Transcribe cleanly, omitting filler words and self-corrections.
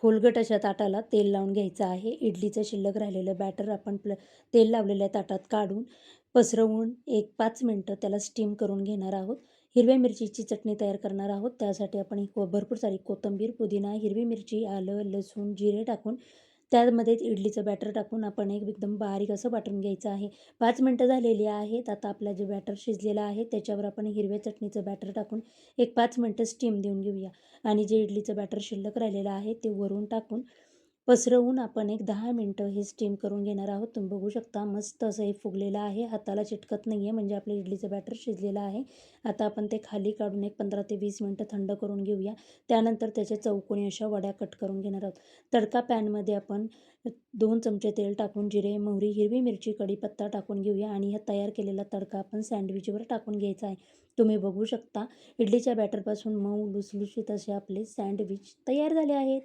खोलगट अशा ताटाला तेल लावून घ्यायचं आहे. इडलीचं शिल्लक राहिलेलं बॅटर आपण तेल लावलेल्या ताटात काढून पसरवून एक 5 मिनिटं त्याला स्टीम करून घेणार आहोत. हिरव्या मिरचीची चटणी तयार करणार आहोत. त्यासाठी आपण भरपूर सारी कोथिंबीर, पुदिना, हिरवी मिरची, आलं, लसूण, जिरे टाकून त्यामध्येच इडलीचं बॅटर टाकून आपण एकदम बारीक असं वाटून घ्यायचं आहे. 5 मिनिटं झालेली आहेत. आता आपलं जे बॅटर शिजलेलं आहे त्याच्यावर आपण हिरव्या चटणीचं बॅटर टाकून एक 5 मिनिटं स्टीम देऊन घेऊया. आणि जे इडलीचं बॅटर शिल्लक राहिलेलं आहे ते वरून टाकून पसरवून आपण एक 10 मिनिटं हे स्टीम करून घेणार आहोत. तुम्ही बघू शकता मस्त असं हे फुगलेलं आहे. हाताला चिटकत नाही आहे म्हणजे आपलं इडलीचं बॅटर शिजलेलं आहे. आता आपण ते खाली काढून एक 15 ते 20 मिनिटं थंड करून घेऊया. त्यानंतर त्याच्या चौकोनी अशा वड्या कट करून घेणार आहोत. तडका पॅनमध्ये आपण 2 चमचे तेल टाकून जिरे, मोहरी, हिरवी मिरची, कढीपत्ता टाकून घेऊया आणि हा तयार केलेला तडका आपण सँडविचवर टाकून घ्यायचा आहे. तुम्ही बघू शकता इडलीच्या बॅटरपासून मऊ लुसलुशीत असे आपले सँडविच तयार झाले आहेत.